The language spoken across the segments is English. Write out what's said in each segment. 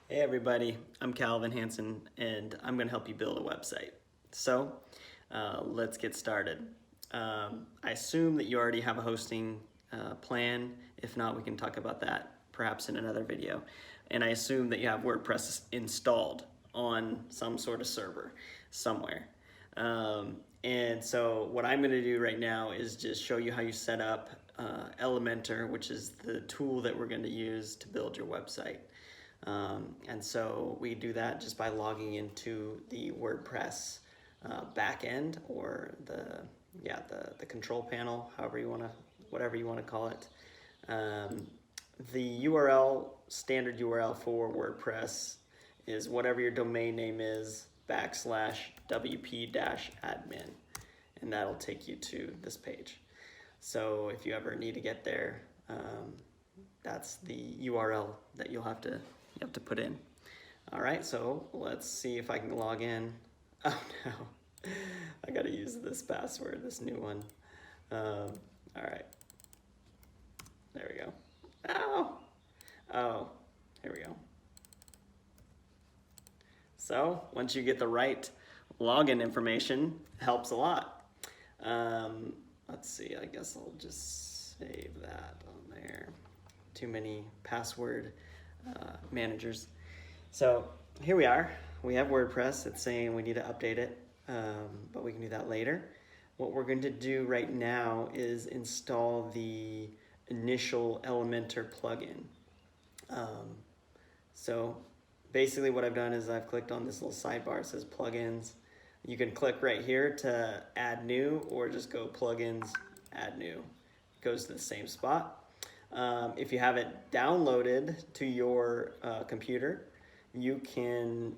Hey everybody, I'm CalvinHanson and I'm going to help you build a website. So let's get started. I assume that you already have a hosting plan. If not, we can talk about that perhaps in another video. And I assume that you have WordPress installed on some sort of server somewhere. And so what I'm going to do right now is just show you how you set up Elementor, which is the tool that we're going to use to build your website. And so we do that just by logging into the WordPress backend or the control panel, whatever you want to call it. The URL, standard URL for WordPress is whatever your domain name is, /wp-admin, and that'll take you to this page. So if you ever need to get there, that's the URL that you have to put in. All right, so let's see if I can log in. Oh no, I gotta use this password, this new one. All right, there we go. Oh, here we go. So once you get the right login information, it helps a lot. Let's see, I guess I'll just save that on there. Too many password managers. So here we are. We have WordPress. It's saying we need to update it, but we can do that later. What we're going to do right now is install the initial Elementor plugin. So basically what I've done is I've clicked on this little sidebar. It says plugins. You can click right here to add new, or just go plugins, add new. It goes to the same spot. If you have it downloaded to your computer, you can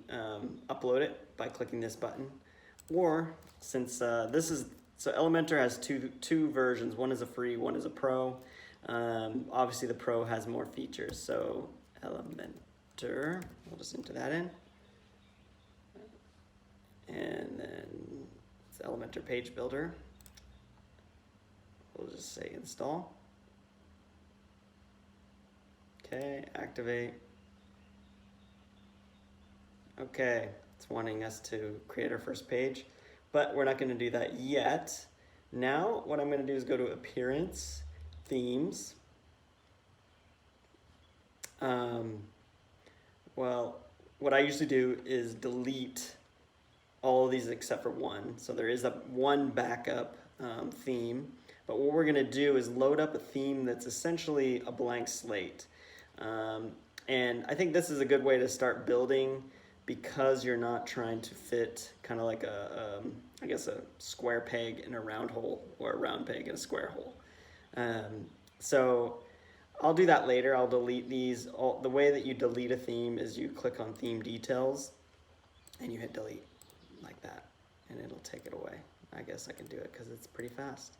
upload it by clicking this button. Or since so Elementor has two versions. One is a free, one is a pro. Obviously the pro has more features. So Elementor, we'll just enter that in. And then it's Elementor Page Builder. We'll just say install. Okay, activate. Okay, it's wanting us to create our first page, but we're not going to do that yet. Now, what I'm going to do is go to Appearance, Themes. Well, what I usually do is delete all of these except for one. So there is one backup theme, but what we're going to do is load up a theme that's essentially a blank slate. And I think this is a good way to start building, because you're not trying to fit kind of like I guess a square peg in a round hole, or a round peg in a square hole. So I'll do that later. I'll delete these. The way that you delete a theme is you click on theme details and you hit delete like that, and it'll take it away. I guess I can do it because it's pretty fast.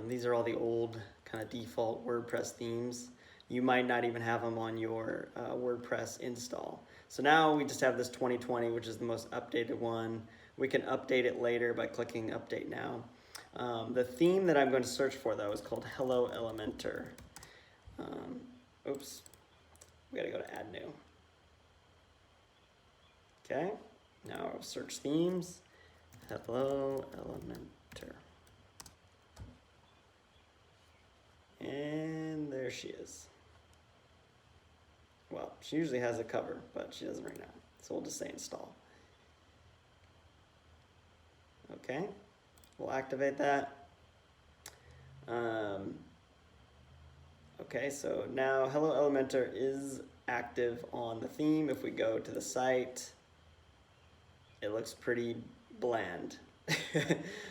These are all the old kind of default WordPress themes. You might not even have them on your WordPress install. So now we just have this 2020, which is the most updated one. We can update it later by clicking Update Now. The theme that I'm going to search for, though, is called Hello Elementor. Oops, we gotta go to Add New. Okay, now I'll search themes. Hello Elementor. And there she is. Well, she usually has a cover, but she doesn't right now. So we'll just say install. Okay, we'll activate that. Okay, so now Hello Elementor is active on the theme. If we go to the site, it looks pretty bland.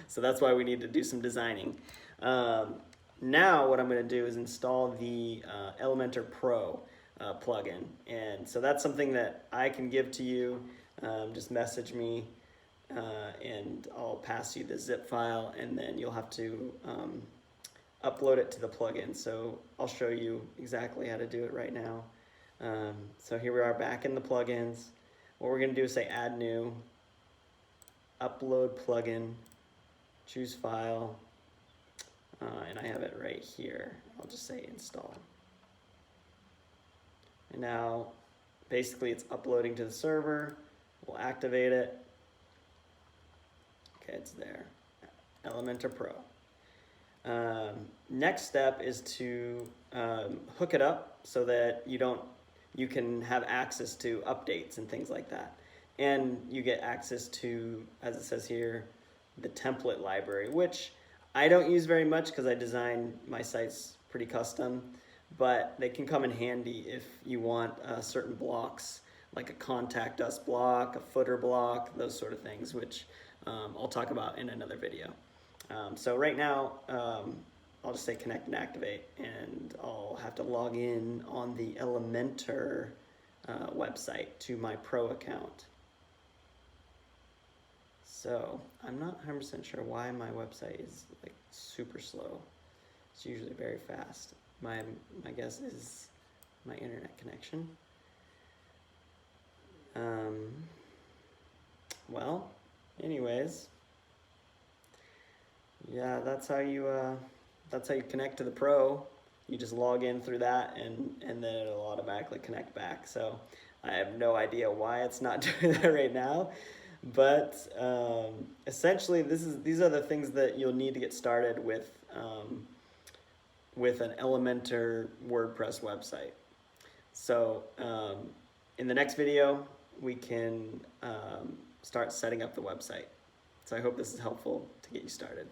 So that's why we need to do some designing. Now what I'm going to do is install the Elementor Pro plugin, and so that's something that I can give to you. Just message me and I'll pass you the zip file, and then you'll have to upload it to the plugin. So I'll show you exactly how to do it right now. So here we are back in the plugins. What we're going to do is say add new, upload plugin, choose file, and I have it right here. I'll just say install. And now basically it's uploading to the server. We'll activate it. Okay, it's there. Elementor Pro. Next step is to hook it up so that you can have access to updates and things like that. And you get access to, as it says here, the template library, which I don't use very much because I design my sites pretty custom, but they can come in handy if you want certain blocks, like a contact us block, a footer block, those sort of things, which I'll talk about in another video. So right now, I'll just say connect and activate, and I'll have to log in on the Elementor website to my Pro account. So I'm not 100% sure why my website is like super slow. It's usually very fast. My guess is my internet connection. Well, anyways, yeah, that's how you connect to the Pro. You just log in through that, and then it'll automatically connect back. So I have no idea why it's not doing that right now. But essentially, these are the things that you'll need to get started with an Elementor WordPress website. So in the next video, we can start setting up the website. So I hope this is helpful to get you started.